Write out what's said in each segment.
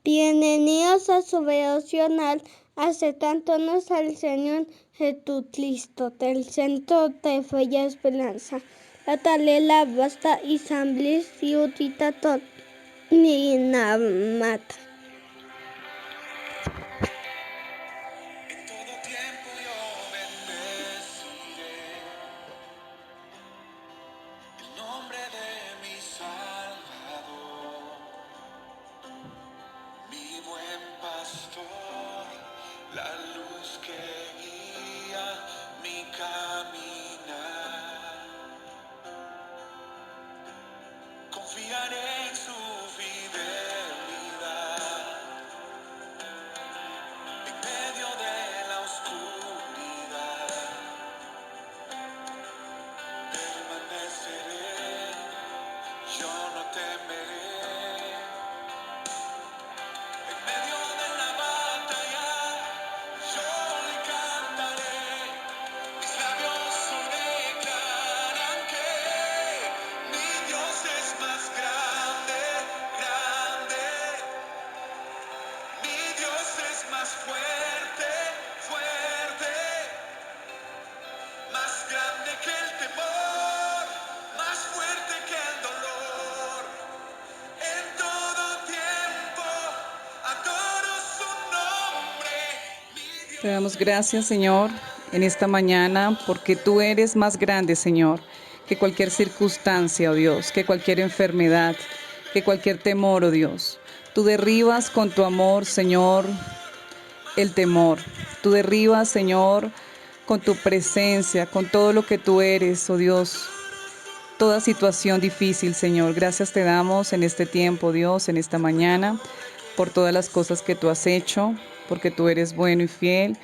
Bienvenidos a su devocional. Acercándonos al Señor Jesucristo, del centro de fe y esperanza. La talela basta y samblis y utita tot ni namata. En todo tiempo yo bendeciré el nombre de mi Salvador, mi buen pastor, la luz que guía mi caminar. Confiaré en su fidelidad en medio de la oscuridad. Permaneceré, yo no temeré. En medio de la batalla, yo le cantaré. Mis labios declaran que mi Dios es más grande, grande. Mi Dios es más fuerte, fuerte. Más grande que el temor, más fuerte que el dolor. En todo tiempo adoro su nombre. Te damos gracias, Señor, en esta mañana, porque tú eres más grande, Señor, que cualquier circunstancia, oh Dios, que cualquier enfermedad, que cualquier temor, oh Dios. Tú derribas con tu amor, Señor, el temor. Tú derribas, Señor, con tu presencia, con todo lo que tú eres, oh Dios, toda situación difícil, Señor. Gracias te damos en este tiempo, Dios, en esta mañana, por todas las cosas que tú has hecho, porque tú eres bueno y fiel.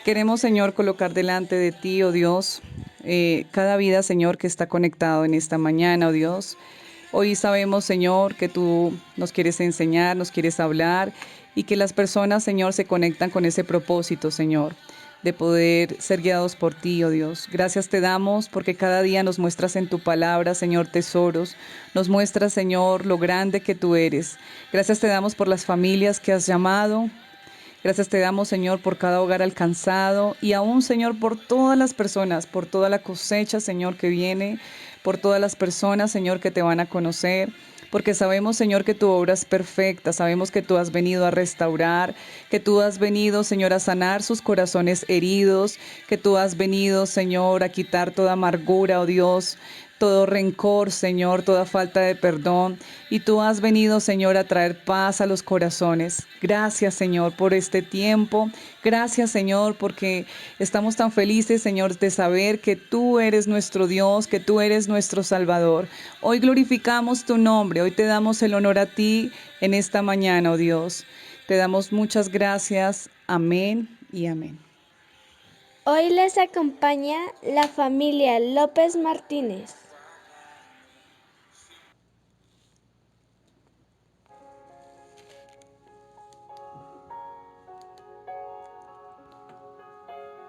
Queremos, Señor, colocar delante de ti, oh Dios, cada vida, Señor, que está conectado en esta mañana, oh Dios. Hoy sabemos, Señor, que tú nos quieres enseñar, nos quieres hablar y que las personas, Señor, se conectan con ese propósito, Señor, de poder ser guiados por ti, oh Dios. Gracias te damos porque cada día nos muestras en tu palabra, Señor, tesoros. Nos muestras, Señor, lo grande que tú eres. Gracias te damos por las familias que has llamado. Gracias te damos, Señor, por cada hogar alcanzado y aún, Señor, por todas las personas, por toda la cosecha, Señor, que viene, por todas las personas, Señor, que te van a conocer, porque sabemos, Señor, que tu obra es perfecta, sabemos que tú has venido a restaurar, que tú has venido, Señor, a sanar sus corazones heridos, que tú has venido, Señor, a quitar toda amargura, oh Dios, todo rencor, Señor, toda falta de perdón. Y tú has venido, Señor, a traer paz a los corazones. Gracias, Señor, por este tiempo. Gracias, Señor, porque estamos tan felices, Señor, de saber que tú eres nuestro Dios, que tú eres nuestro Salvador. Hoy glorificamos tu nombre, hoy te damos el honor a ti en esta mañana, oh Dios. Te damos muchas gracias. Amén y amén. Hoy les acompaña la familia López Martínez.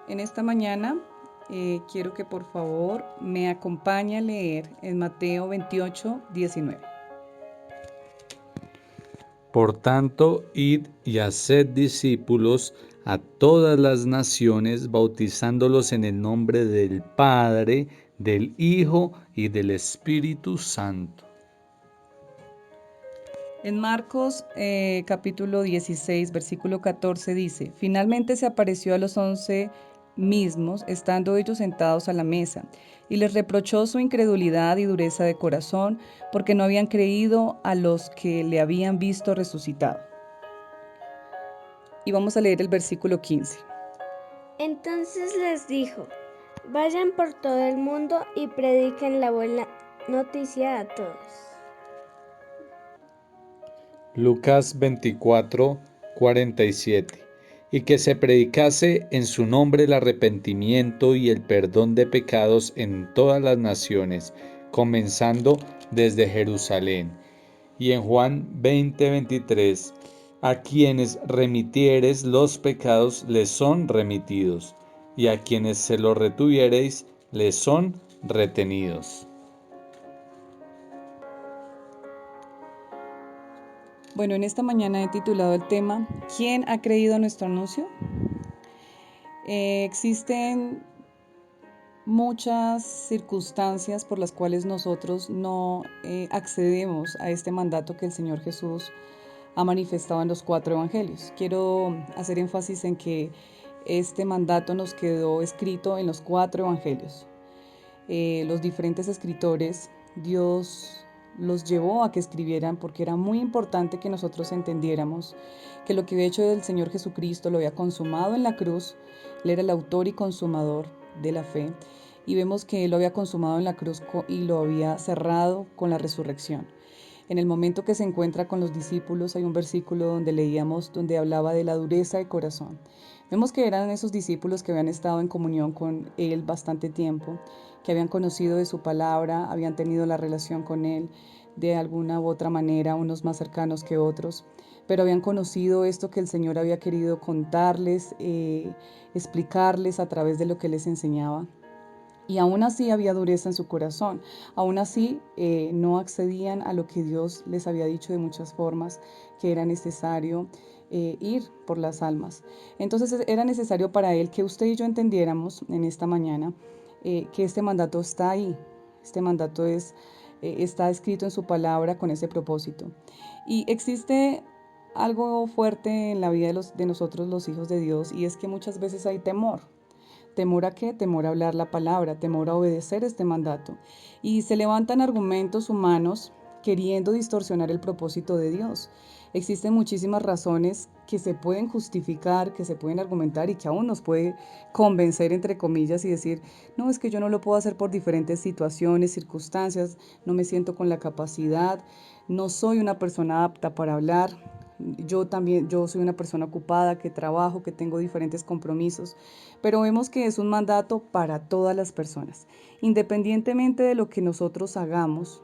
En esta mañana quiero que por favor me acompañe a leer en Mateo 28, 19. Por tanto, id y haced discípulos a todas las naciones, bautizándolos en el nombre del Padre, del Hijo y del Espíritu Santo. En Marcos capítulo 16, versículo 14 dice, finalmente se apareció a los 11 mismos, estando ellos sentados a la mesa, y les reprochó su incredulidad y dureza de corazón, porque no habían creído a los que le habían visto resucitado. Y vamos a leer el versículo 15. Entonces les dijo, vayan por todo el mundo y prediquen la buena noticia a todos. Lucas 24, 47. Y que se predicase en su nombre el arrepentimiento y el perdón de pecados en todas las naciones, comenzando desde Jerusalén. Y en Juan 20, 23, a quienes remitiereis los pecados les son remitidos, y a quienes se los retuviereis les son retenidos. Bueno, en esta mañana he titulado el tema ¿Quién ha creído nuestro anuncio? Existen muchas circunstancias por las cuales nosotros no accedemos a este mandato que el Señor Jesús ha manifestado en los 4 evangelios. Quiero hacer énfasis en que este mandato nos quedó escrito en los 4 evangelios. Los diferentes escritores, Dios los llevó a que escribieran porque era muy importante que nosotros entendiéramos que lo que había hecho el Señor Jesucristo lo había consumado en la cruz. Él era el autor y consumador de la fe, y vemos que Él lo había consumado en la cruz y lo había cerrado con la resurrección. En el momento que se encuentra con los discípulos, hay un versículo donde leíamos, donde hablaba de la dureza de corazón. Vemos que eran esos discípulos que habían estado en comunión con Él bastante tiempo, que habían conocido de su palabra, habían tenido la relación con Él de alguna u otra manera, unos más cercanos que otros, pero habían conocido esto que el Señor había querido contarles, explicarles a través de lo que les enseñaba. Y aún así había dureza en su corazón, aún así no accedían a lo que Dios les había dicho de muchas formas, que era necesario ir por las almas. Entonces era necesario para Él que usted y yo entendiéramos en esta mañana que este mandato está ahí, este mandato está escrito en su palabra con ese propósito. Y existe algo fuerte en la vida de nosotros los hijos de Dios, y es que muchas veces hay temor. ¿Temor a qué? Temor a hablar la palabra, temor a obedecer este mandato. Y se levantan argumentos humanos queriendo distorsionar el propósito de Dios. Existen muchísimas razones que se pueden justificar, que se pueden argumentar y que aún nos puede convencer, entre comillas, y decir, no, es que yo no lo puedo hacer por diferentes situaciones, circunstancias, no me siento con la capacidad, no soy una persona apta para hablar. Yo soy una persona ocupada, que trabajo, que tengo diferentes compromisos, pero vemos que es un mandato para todas las personas, independientemente de lo que nosotros hagamos,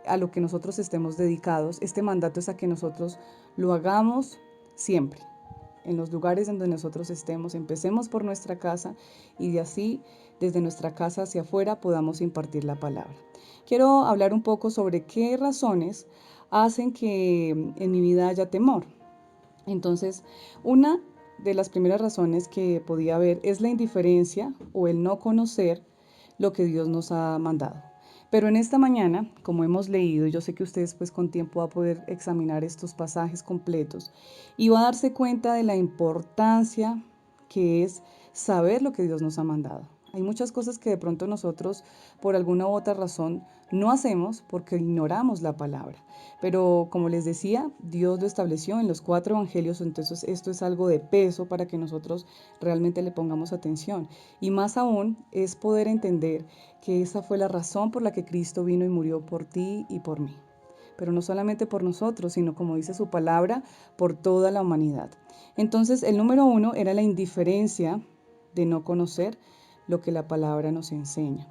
a lo que nosotros estemos dedicados. Este mandato es a que nosotros lo hagamos siempre, en los lugares donde nosotros estemos. Empecemos por nuestra casa y de así, desde nuestra casa hacia afuera, podamos impartir la palabra. Quiero hablar un poco sobre qué razones hacen que en mi vida haya temor. Entonces, una de las primeras razones que podía haber es la indiferencia o el no conocer lo que Dios nos ha mandado. Pero en esta mañana, como hemos leído, yo sé que ustedes pues con tiempo va a poder examinar estos pasajes completos y va a darse cuenta de la importancia que es saber lo que Dios nos ha mandado. Hay muchas cosas que de pronto nosotros por alguna u otra razón no hacemos porque ignoramos la palabra. Pero como les decía, Dios lo estableció en los 4 evangelios, entonces esto es algo de peso para que nosotros realmente le pongamos atención. Y más aún es poder entender que esa fue la razón por la que Cristo vino y murió por ti y por mí. Pero no solamente por nosotros, sino como dice su palabra, por toda la humanidad. Entonces el número 1 era la indiferencia de no conocer lo que la palabra nos enseña.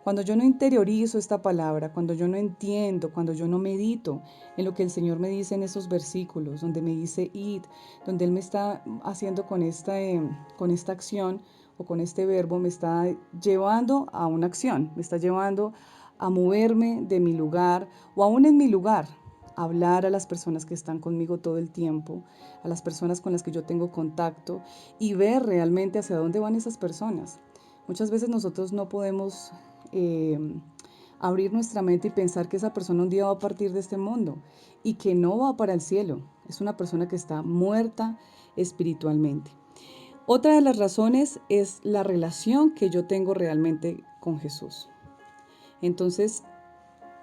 Cuando yo no interiorizo esta palabra, cuando yo no entiendo, cuando yo no medito en lo que el Señor me dice en esos versículos, donde me dice id, donde Él me está haciendo con esta acción o con este verbo, me está llevando a una acción, me está llevando a moverme de mi lugar o aún en mi lugar, a hablar a las personas que están conmigo todo el tiempo, a las personas con las que yo tengo contacto y ver realmente hacia dónde van esas personas. Muchas veces nosotros no podemos abrir nuestra mente y pensar que esa persona un día va a partir de este mundo y que no va para el cielo. Es una persona que está muerta espiritualmente. Otra de las razones es la relación que yo tengo realmente con Jesús. Entonces,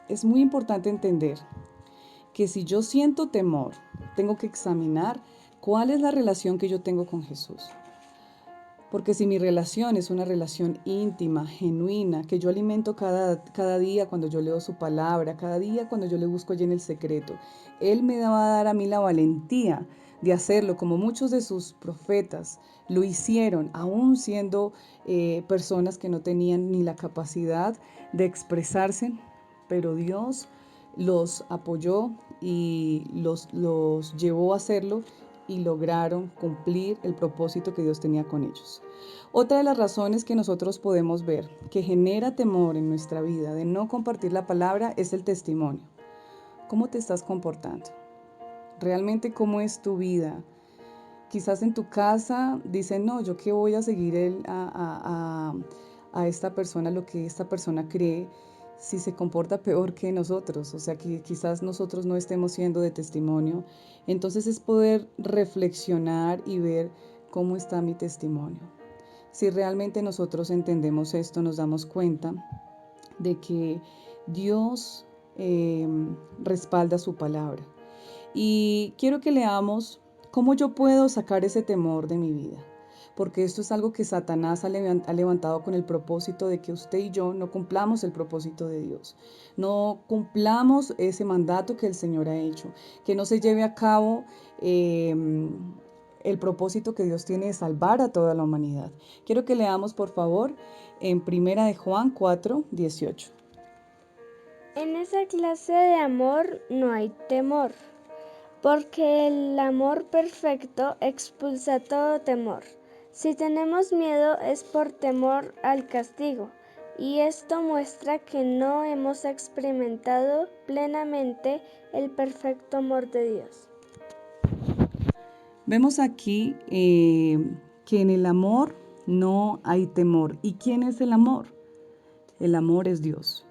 es muy importante entender que si yo siento temor, tengo que examinar cuál es la relación que yo tengo con Jesús. Porque si mi relación es una relación íntima, genuina, que yo alimento cada día cuando yo leo su palabra, cada día cuando yo le busco allí en el secreto, Él me va a dar a mí la valentía de hacerlo, como muchos de sus profetas lo hicieron, aún siendo personas que no tenían ni la capacidad de expresarse, pero Dios los apoyó y los llevó a hacerlo y lograron cumplir el propósito que Dios tenía con ellos. Otra de las razones que nosotros podemos ver que genera temor en nuestra vida de no compartir la palabra es el testimonio. ¿Cómo te estás comportando? Realmente, ¿cómo es tu vida? Quizás en tu casa dicen, no, yo qué voy a seguir a esta persona, lo que esta persona cree, si se comporta peor que nosotros, o sea que quizás nosotros no estemos siendo de testimonio. Entonces es poder reflexionar y ver cómo está mi testimonio. Si realmente nosotros entendemos esto, nos damos cuenta de que Dios respalda su palabra. Y quiero que leamos cómo yo puedo sacar ese temor de mi vida. Porque esto es algo que Satanás ha levantado con el propósito de que usted y yo no cumplamos el propósito de Dios. No cumplamos ese mandato que el Señor ha hecho. Que no se lleve a cabo el propósito que Dios tiene de salvar a toda la humanidad. Quiero que leamos, por favor, en 1 de Juan 4:18. En esa clase de amor no hay temor, porque el amor perfecto expulsa todo temor. Si tenemos miedo es por temor al castigo, y esto muestra que no hemos experimentado plenamente el perfecto amor de Dios. Vemos aquí que en el amor no hay temor. ¿Y quién es el amor? El amor es Dios.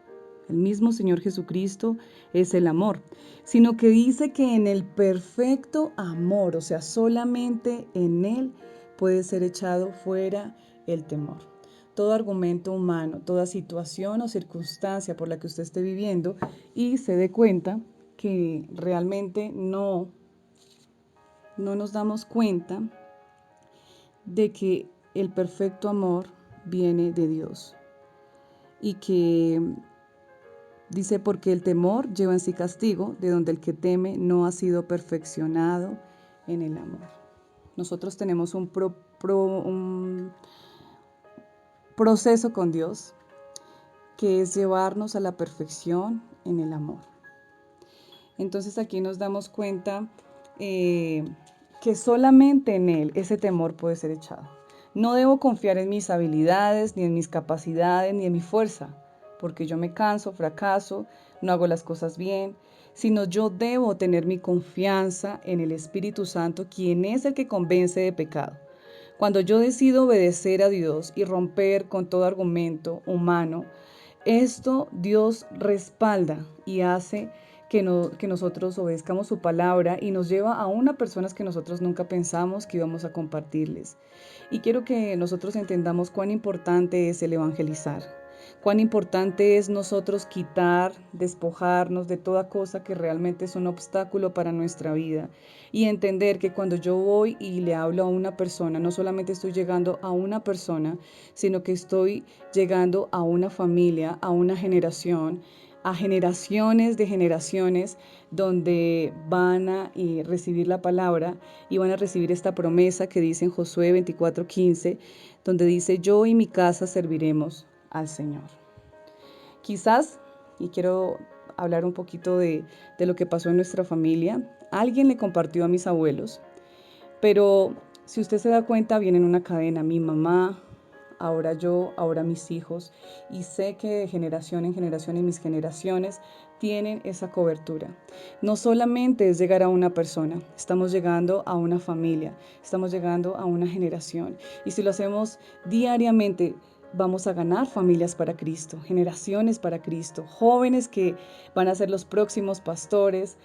El mismo Señor Jesucristo es el amor, sino que dice que en el perfecto amor, o sea, solamente en Él puede ser echado fuera el temor. Todo argumento humano, toda situación o circunstancia por la que usted esté viviendo y se dé cuenta que realmente no nos damos cuenta de que el perfecto amor viene de Dios y que dice, porque el temor lleva en sí castigo, de donde el que teme no ha sido perfeccionado en el amor. Nosotros tenemos un proceso con Dios que es llevarnos a la perfección en el amor. Entonces aquí nos damos cuenta que solamente en Él ese temor puede ser echado. No debo confiar en mis habilidades, ni en mis capacidades, ni en mi fuerza, porque yo me canso, fracaso, no hago las cosas bien, sino yo debo tener mi confianza en el Espíritu Santo, quien es el que convence de pecado. Cuando yo decido obedecer a Dios y romper con todo argumento humano, esto Dios respalda y hace que nosotros obedezcamos su palabra y nos lleva a una personas que nosotros nunca pensamos que íbamos a compartirles. Y quiero que nosotros entendamos cuán importante es el evangelizar, cuán importante es nosotros quitar, despojarnos de toda cosa que realmente es un obstáculo para nuestra vida y entender que cuando yo voy y le hablo a una persona, no solamente estoy llegando a una persona, sino que estoy llegando a una familia, a una generación, a generaciones de generaciones donde van a recibir la palabra y van a recibir esta promesa que dice en Josué 24:15, donde dice, yo y mi casa serviremos al Señor. Quizás, y quiero hablar un poquito de lo que pasó en nuestra familia, alguien le compartió a mis abuelos, pero si usted se da cuenta, viene en una cadena, mi mamá, ahora yo, ahora mis hijos, y sé que de generación en generación y mis generaciones tienen esa cobertura. No solamente es llegar a una persona, estamos llegando a una familia, estamos llegando a una generación. Y si lo hacemos diariamente, vamos a ganar familias para Cristo, generaciones para Cristo, jóvenes que van a ser los próximos pastores,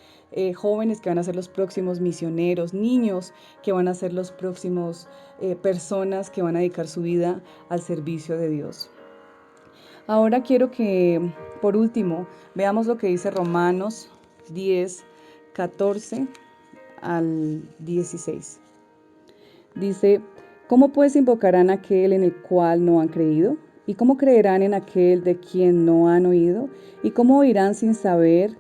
jóvenes que van a ser los próximos misioneros, niños que van a ser los próximos personas que van a dedicar su vida al servicio de Dios. Ahora quiero que, por último, veamos lo que dice Romanos 10, 14 al 16. Dice, ¿cómo pues invocarán a aquel en el cual no han creído? ¿Y cómo creerán en aquel de quien no han oído? ¿Y cómo oirán sin haber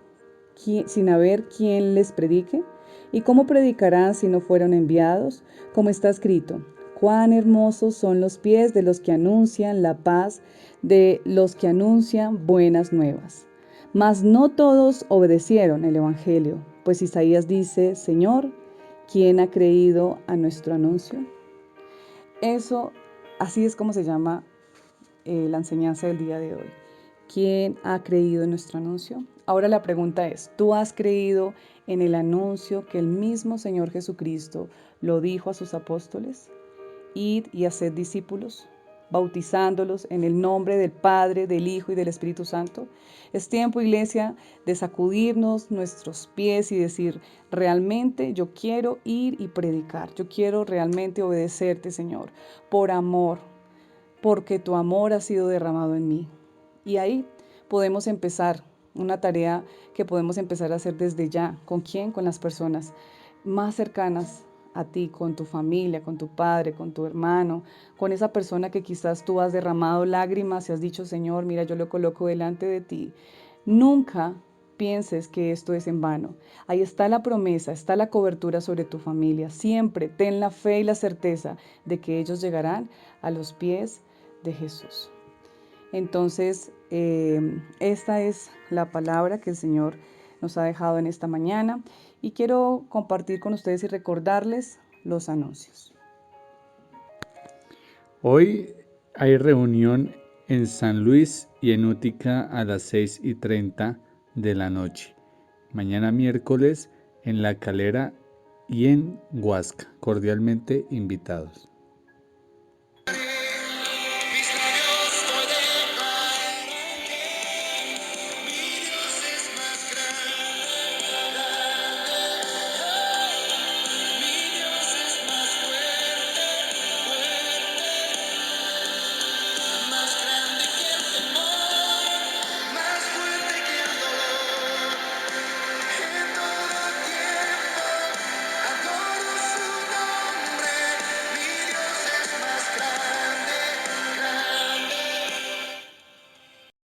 quien les predique? ¿Y cómo predicarán si no fueron enviados? Como está escrito, cuán hermosos son los pies de los que anuncian la paz, de los que anuncian buenas nuevas. Mas no todos obedecieron el evangelio, pues Isaías dice, Señor, ¿quién ha creído a nuestro anuncio? Así es como se llama la enseñanza del día de hoy. ¿Quién ha creído en nuestro anuncio? Ahora la pregunta es, ¿tú has creído en el anuncio que el mismo Señor Jesucristo lo dijo a sus apóstoles? Id y haced discípulos, bautizándolos en el nombre del Padre, del Hijo y del Espíritu Santo. Es tiempo, iglesia, de sacudirnos nuestros pies y decir, realmente yo quiero ir y predicar. Yo quiero realmente obedecerte, Señor, por amor, porque tu amor ha sido derramado en mí. Y ahí podemos empezar una tarea que podemos empezar a hacer desde ya. ¿Con quién? Con las personas más cercanas a ti, con tu familia, con tu padre, con tu hermano, con esa persona que quizás tú has derramado lágrimas y has dicho, Señor, mira, yo lo coloco delante de ti. Nunca pienses que esto es en vano. Ahí está la promesa, está la cobertura sobre tu familia. Siempre ten la fe y la certeza de que ellos llegarán a los pies de Jesús. Entonces, esta es la palabra que el Señor nos ha dejado en esta mañana y quiero compartir con ustedes y recordarles los anuncios. Hoy hay reunión en San Luis y en Útica a las 6:30 de la noche. Mañana miércoles en La Calera y en Huasca. Cordialmente invitados.